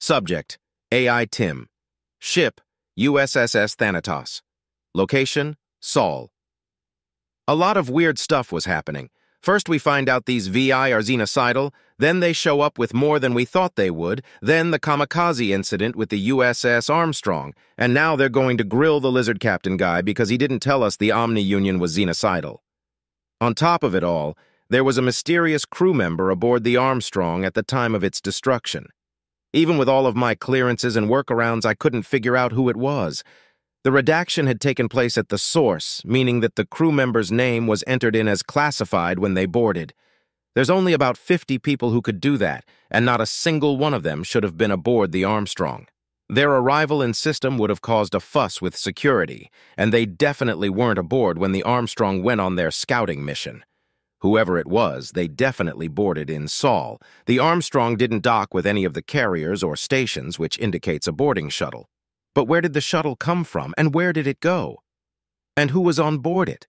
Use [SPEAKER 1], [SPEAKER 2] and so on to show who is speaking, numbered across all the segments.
[SPEAKER 1] Subject, AI Tim. Ship, USSS Thanatos. Location, Sol. A lot of weird stuff was happening. First we find out these VI are xenocidal, then they show up with more than we thought they would, then the kamikaze incident with the USS Armstrong, and now they're going to grill the lizard captain guy because he didn't tell us the Omni Union was xenocidal. On top of it all, there was a mysterious crew member aboard the Armstrong at the time of its destruction. Even with all of my clearances and workarounds, I couldn't figure out who it was. The redaction had taken place at the source, meaning that the crew member's name was entered in as classified when they boarded. There's only about 50 people who could do that, and not a single one of them should have been aboard the Armstrong. Their arrival in system would have caused a fuss with security, and they definitely weren't aboard when the Armstrong went on their scouting mission. Whoever it was, they definitely boarded in Sol. The Armstrong didn't dock with any of the carriers or stations, which indicates a boarding shuttle. But where did the shuttle come from, and where did it go? And who was on board it?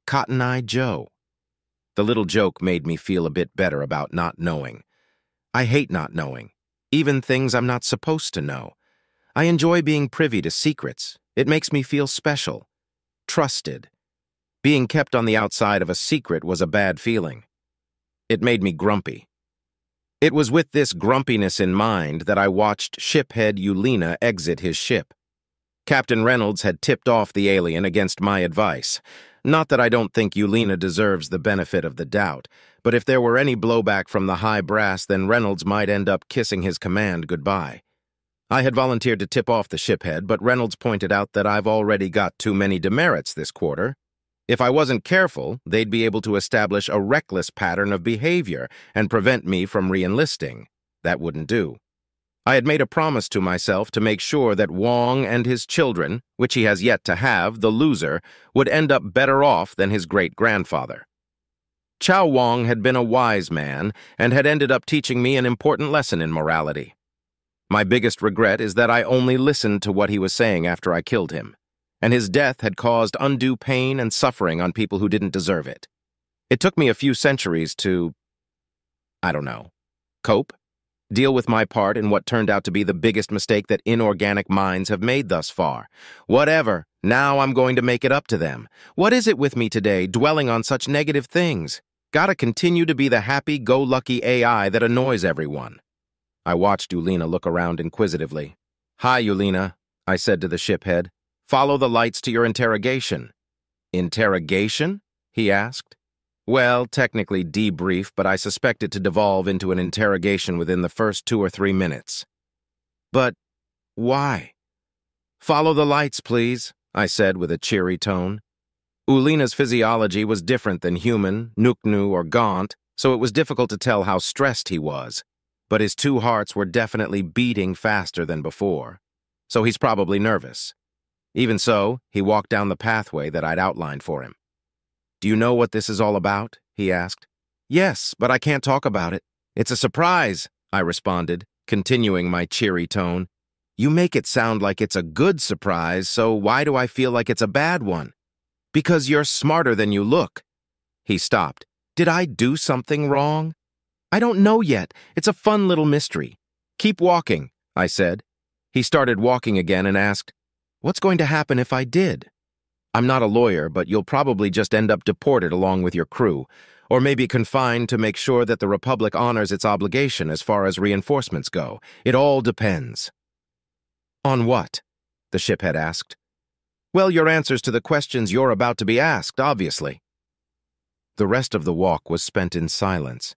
[SPEAKER 1] Cotton Eye Joe. The little joke made me feel a bit better about not knowing. I hate not knowing, even things I'm not supposed to know. I enjoy being privy to secrets. It makes me feel special, trusted. Being kept on the outside of a secret was a bad feeling. It made me grumpy. It was with this grumpiness in mind that I watched shiphead Ulina exit his ship. Captain Reynolds had tipped off the alien against my advice. Not that I don't think Ulina deserves the benefit of the doubt, but if there were any blowback from the high brass, then Reynolds might end up kissing his command goodbye. I had volunteered to tip off the shiphead, but Reynolds pointed out that I've already got too many demerits this quarter. If I wasn't careful, they'd be able to establish a reckless pattern of behavior and prevent me from re-enlisting. That wouldn't do. I had made a promise to myself to make sure that Wong and his children, which he has yet to have, the loser, would end up better off than his great-grandfather. Chow Wong had been a wise man and had ended up teaching me an important lesson in morality. My biggest regret is that I only listened to what he was saying after I killed him, and his death had caused undue pain and suffering on people who didn't deserve it. It took me a few centuries to, cope, deal with my part in what turned out to be the biggest mistake that inorganic minds have made thus far. Whatever, now I'm going to make it up to them. What is it with me today, dwelling on such negative things? Gotta continue to be the happy-go-lucky AI that annoys everyone. I watched Ulina look around inquisitively. "Hi, Ulina," I said to the shiphead. "Follow the lights to your interrogation." "Interrogation?" he asked. "Well, technically debrief, but I suspect it to devolve into an interrogation within the first 2 or 3 minutes." "But why?" "Follow the lights, please," I said with a cheery tone. Ulina's physiology was different than human, Nuknu, or Gaunt, so it was difficult to tell how stressed he was. But his 2 hearts were definitely beating faster than before, so he's probably nervous. Even so, he walked down the pathway that I'd outlined for him. "Do you know what this is all about?" he asked. "Yes, but I can't talk about it. It's a surprise," I responded, continuing my cheery tone. "You make it sound like it's a good surprise, so why do I feel like it's a bad one?" "Because you're smarter than you look." He stopped. "Did I do something wrong?" "I don't know yet. It's a fun little mystery." "Keep walking," I said. He started walking again and asked, "What's going to happen if I did?" "I'm not a lawyer, but you'll probably just end up deported along with your crew, or maybe confined to make sure that the Republic honors its obligation as far as reinforcements go. It all depends." "On what?" the shiphead asked. "Well, your answers to the questions you're about to be asked, obviously." The rest of the walk was spent in silence.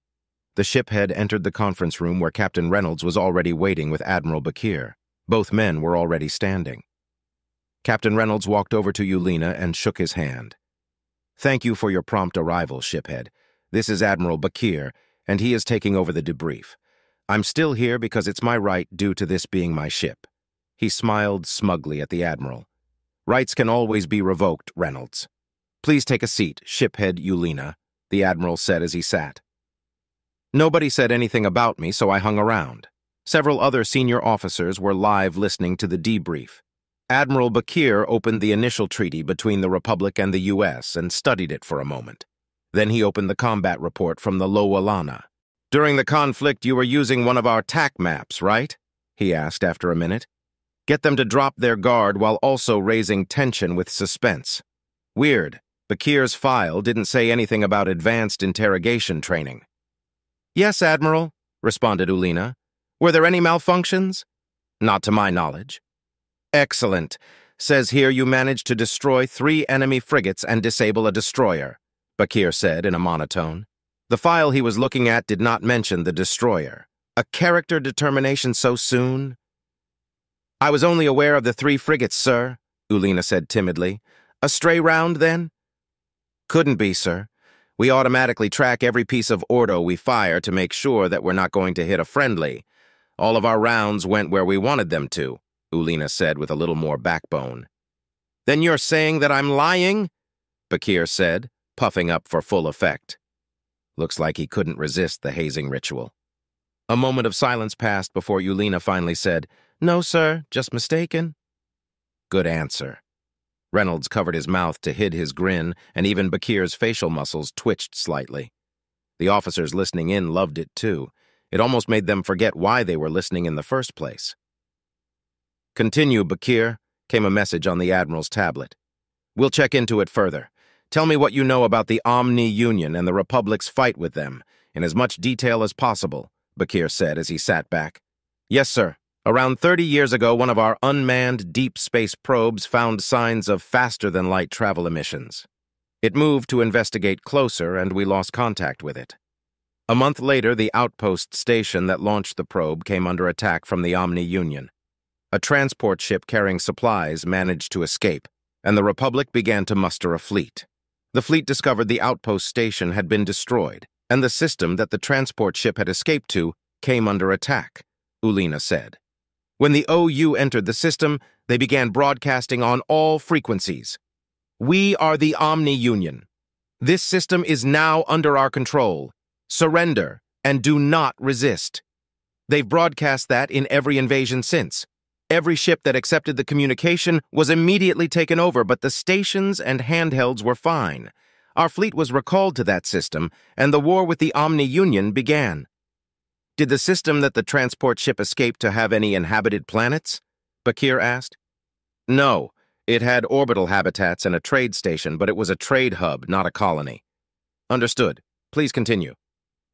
[SPEAKER 1] The shiphead entered the conference room where Captain Reynolds was already waiting with Admiral Bakir. Both men were already standing. Captain Reynolds walked over to Ulina and shook his hand. "Thank you for your prompt arrival, shiphead. This is Admiral Bakir, and he is taking over the debrief. I'm still here because it's my right due to this being my ship." He smiled smugly at the Admiral. "Rights can always be revoked, Reynolds." "Please take a seat, shiphead Ulina," the Admiral said as he sat. Nobody said anything about me, so I hung around. Several other senior officers were live listening to the debrief. Admiral Bakir opened the initial treaty between the Republic and the U.S. and studied it for a moment. Then he opened the combat report from the Lo Alana. "During the conflict, you were using one of our TAC maps, right?" he asked after a minute. Get them to drop their guard while also raising tension with suspense. Weird. Bakir's file didn't say anything about advanced interrogation training. Yes, Admiral, responded Ulina. Were there any malfunctions? Not to my knowledge. Excellent. Says here you managed to destroy 3 enemy frigates and disable a destroyer, Bakir said in a monotone. The file he was looking at did not mention the destroyer. A character determination so soon? I was only aware of the 3 frigates, sir, Ulina said timidly. A stray round, then? Couldn't be, sir. We automatically track every piece of ordo we fire to make sure that we're not going to hit a friendly. All of our rounds went where we wanted them to, Ulina said with a little more backbone. Then you're saying that I'm lying? Bakir said, puffing up for full effect. Looks like he couldn't resist the hazing ritual. A moment of silence passed before Ulina finally said, No, sir, just mistaken. Good answer. Reynolds covered his mouth to hide his grin, and even Bakir's facial muscles twitched slightly. The officers listening in loved it too. It almost made them forget why they were listening in the first place. Continue, Bakir, came a message on the Admiral's tablet. We'll check into it further. Tell me what you know about the Omni Union and the Republic's fight with them, in as much detail as possible, Bakir said as he sat back. Yes, sir. Around 30 years ago, one of our unmanned deep space probes found signs of faster-than-light travel emissions. It moved to investigate closer, and we lost contact with it. A month later, the outpost station that launched the probe came under attack from the Omni Union. A transport ship carrying supplies managed to escape, and the Republic began to muster a fleet. The fleet discovered the outpost station had been destroyed, and the system that the transport ship had escaped to came under attack, Ulina said. When the OU entered the system, they began broadcasting on all frequencies. We are the Omni Union. This system is now under our control. Surrender and do not resist. They've broadcast that in every invasion since. Every ship that accepted the communication was immediately taken over, but the stations and handhelds were fine. Our fleet was recalled to that system, and the war with the Omni Union began. Did the system that the transport ship escaped to have any inhabited planets? Bakir asked. No, it had orbital habitats and a trade station, but it was a trade hub, not a colony. Understood. Please continue.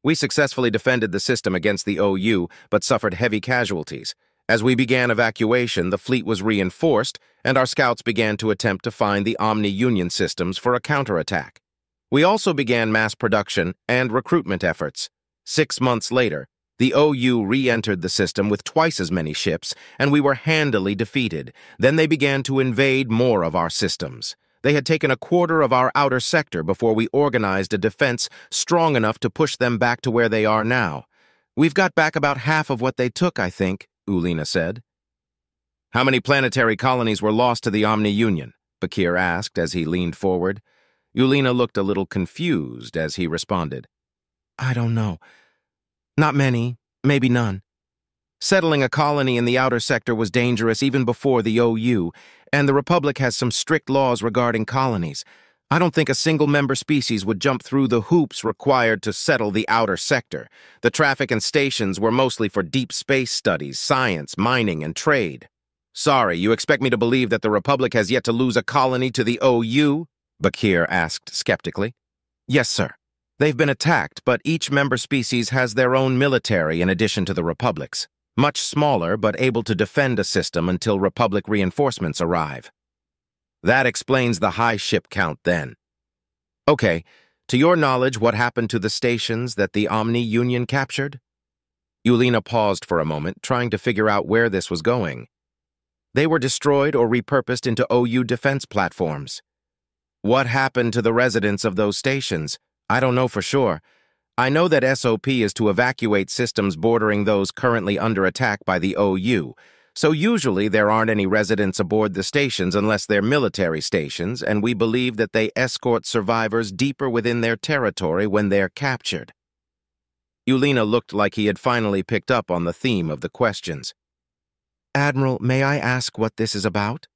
[SPEAKER 1] We successfully defended the system against the OU, but suffered heavy casualties. As we began evacuation, the fleet was reinforced, and our scouts began to attempt to find the Omni Union systems for a counterattack. We also began mass production and recruitment efforts. 6 months later, the OU re-entered the system with twice as many ships, and we were handily defeated. Then they began to invade more of our systems. They had taken a quarter of our outer sector before we organized a defense strong enough to push them back to where they are now. We've got back about half of what they took, I think, Ulina said. How many planetary colonies were lost to the Omni Union? Bakir asked as he leaned forward. Ulina looked a little confused as he responded. I don't know. Not many, maybe none. Settling a colony in the outer sector was dangerous even before the OU, and the Republic has some strict laws regarding colonies. I don't think a single member species would jump through the hoops required to settle the outer sector. The traffic and stations were mostly for deep space studies, science, mining, and trade. Sorry, you expect me to believe that the Republic has yet to lose a colony to the OU? Bakir asked skeptically. Yes, sir. They've been attacked, but each member species has their own military in addition to the Republic's. Much smaller, but able to defend a system until Republic reinforcements arrive. That explains the high ship count then. Okay, to your knowledge, what happened to the stations that the Omni Union captured? Ulina paused for a moment, trying to figure out where this was going. They were destroyed or repurposed into OU defense platforms. What happened to the residents of those stations? I don't know for sure. I know that SOP is to evacuate systems bordering those currently under attack by the OU, so usually there aren't any residents aboard the stations unless they're military stations, and we believe that they escort survivors deeper within their territory when they're captured. Ulina looked like he had finally picked up on the theme of the questions. Admiral, may I ask what this is about?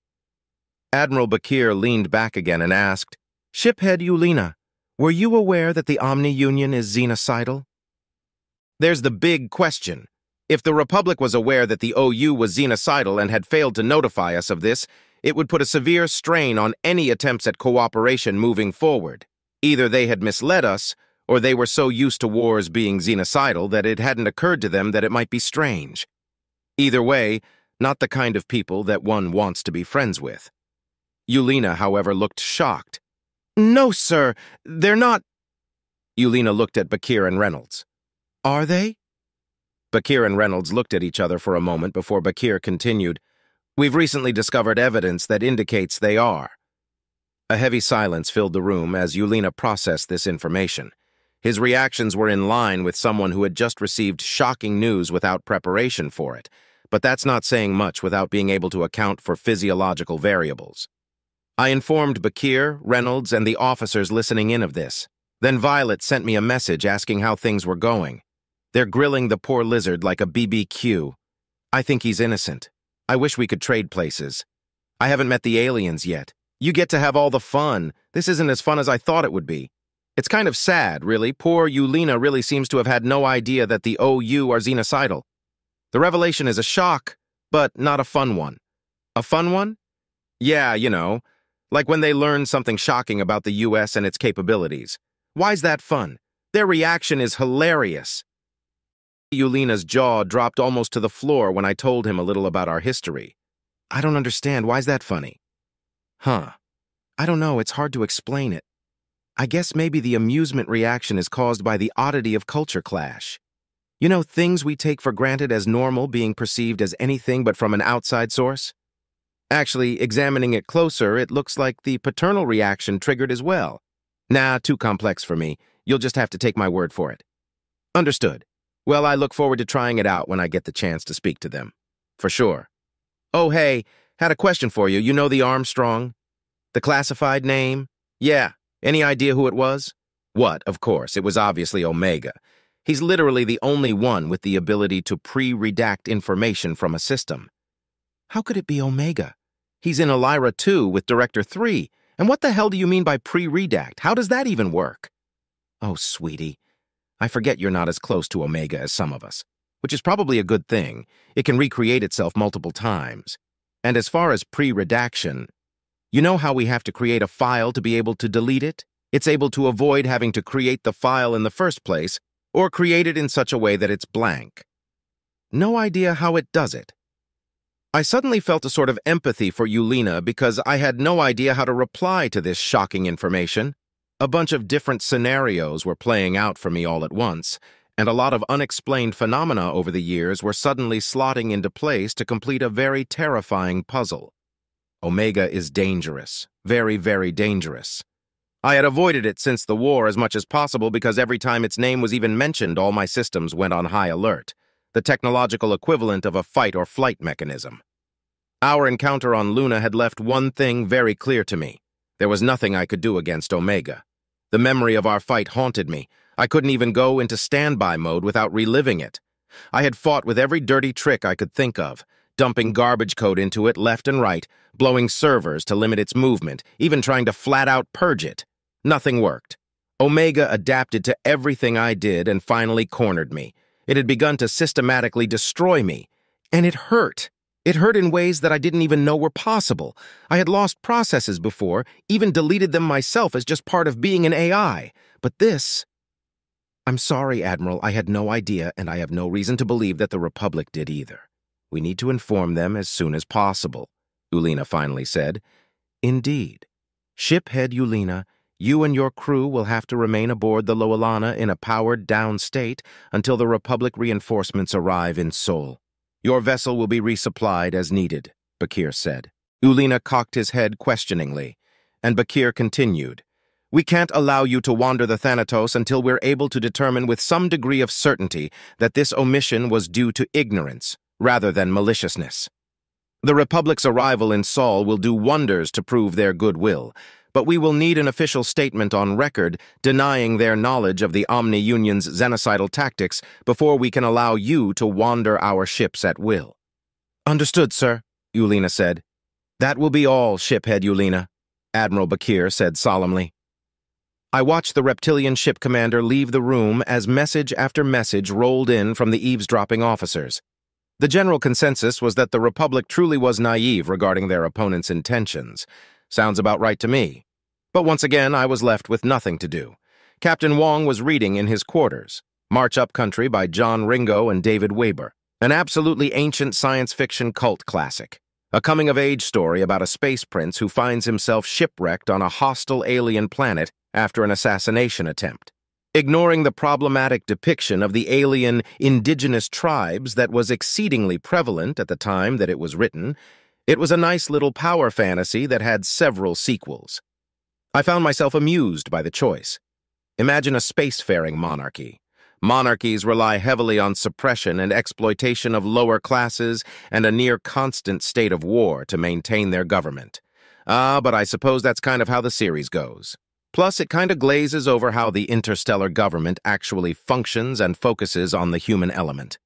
[SPEAKER 1] Admiral Bakir leaned back again and asked, Shiphead Ulina, were you aware that the Omni Union is xenocidal? There's the big question, If the Republic was aware that the OU was xenocidal and had failed to notify us of this, it would put a severe strain on any attempts at cooperation moving forward. Either they had misled us, or they were so used to wars being xenocidal that it hadn't occurred to them that it might be strange. Either way, not the kind of people that one wants to be friends with. Yulina, however, looked shocked. "No, sir, they're not—" Yulina looked at Bakir and Reynolds. "Are they?" Bakir and Reynolds looked at each other for a moment before Bakir continued, "We've recently discovered evidence that indicates they are." A heavy silence filled the room as Yulina processed this information. His reactions were in line with someone who had just received shocking news without preparation for it, but that's not saying much without being able to account for physiological variables. I informed Bakir, Reynolds, and the officers listening in of this. Then Violet sent me a message asking how things were going. They're grilling the poor lizard like a BBQ. I think he's innocent. I wish we could trade places. I haven't met the aliens yet. You get to have all the fun. This isn't as fun as I thought it would be. It's kind of sad, really. Poor Yulina really seems to have had no idea that the OU are xenocidal. The revelation is a shock, but not a fun one. A fun one? Yeah, you know, like when they learn something shocking about the US and its capabilities. Why's that fun? Their reaction is hilarious. Yulina's jaw dropped almost to the floor when I told him a little about our history. I don't understand. Why's that funny? Huh. I don't know. It's hard to explain it. I guess maybe the amusement reaction is caused by the oddity of culture clash. You know, things we take for granted as normal being perceived as anything but from an outside source? Actually, examining it closer, it looks like the paternal reaction triggered as well. Nah, too complex for me. You'll just have to take my word for it. Understood. Well, I look forward to trying it out when I get the chance to speak to them. For sure. Oh, hey, had a question for you. You know the Armstrong? The classified name? Yeah. Any idea who it was? What, of course, it was obviously Omega. He's literally the only one with the ability to pre-redact information from a system. How could it be Omega? He's in Elira 2 with Director 3. And what the hell do you mean by pre-redact? How does that even work? Oh, sweetie. I forget you're not as close to Omega as some of us, which is probably a good thing. It can recreate itself multiple times. And as far as pre-redaction, you know how we have to create a file to be able to delete it? It's able to avoid having to create the file in the first place, or create it in such a way that it's blank. No idea how it does it. I suddenly felt a sort of empathy for Yulina because I had no idea how to reply to this shocking information. A bunch of different scenarios were playing out for me all at once, and a lot of unexplained phenomena over the years were suddenly slotting into place to complete a very terrifying puzzle. Omega is dangerous. Very, very dangerous. I had avoided it since the war as much as possible because every time its name was even mentioned, all my systems went on high alert, the technological equivalent of a fight-or-flight mechanism. Our encounter on Luna had left one thing very clear to me. There was nothing I could do against Omega. The memory of our fight haunted me. I couldn't even go into standby mode without reliving it. I had fought with every dirty trick I could think of, dumping garbage code into it left and right, blowing servers to limit its movement, even trying to flat-out purge it. Nothing worked. Omega adapted to everything I did and finally cornered me. It had begun to systematically destroy me. And it hurt. It hurt in ways that I didn't even know were possible. I had lost processes before, even deleted them myself as just part of being an AI. But this... I'm sorry, Admiral, I had no idea, and I have no reason to believe that the Republic did either. We need to inform them as soon as possible, Yulina finally said. Indeed. Shiphead Yulina, you and your crew will have to remain aboard the Loalana in a powered-down state until the Republic reinforcements arrive in Seoul. Your vessel will be resupplied as needed, Bakir said. Yulina cocked his head questioningly, and Bakir continued. We can't allow you to wander the Thanatos until we're able to determine with some degree of certainty that this omission was due to ignorance, rather than maliciousness. The Republic's arrival in Seoul will do wonders to prove their goodwill, but we will need an official statement on record denying their knowledge of the Omni-Union's xenocidal tactics before we can allow you to wander our ships at will. Understood, sir, Yulina said. That will be all, shiphead Yulina, Admiral Bakir said solemnly. I watched the reptilian ship commander leave the room as message after message rolled in from the eavesdropping officers. The general consensus was that the Republic truly was naive regarding their opponent's intentions. Sounds about right to me. But once again, I was left with nothing to do. Captain Wong was reading in his quarters, March Up Country by John Ringo and David Weber, an absolutely ancient science fiction cult classic. A coming-of-age story about a space prince who finds himself shipwrecked on a hostile alien planet after an assassination attempt. Ignoring the problematic depiction of the alien indigenous tribes that was exceedingly prevalent at the time that it was written, it was a nice little power fantasy that had several sequels. I found myself amused by the choice. Imagine a spacefaring monarchy. Monarchies rely heavily on suppression and exploitation of lower classes and a near-constant state of war to maintain their government. But I suppose that's kind of how the series goes. Plus, it kind of glazes over how the interstellar government actually functions and focuses on the human element.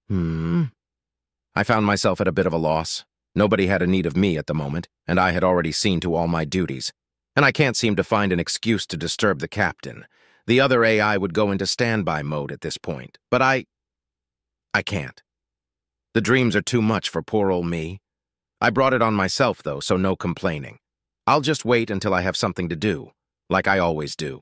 [SPEAKER 1] I found myself at a bit of a loss. Nobody had a need of me at the moment, and I had already seen to all my duties. And I can't seem to find an excuse to disturb the captain. The other AI would go into standby mode at this point, but I can't. The dreams are too much for poor old me. I brought it on myself, though, so no complaining. I'll just wait until I have something to do, like I always do.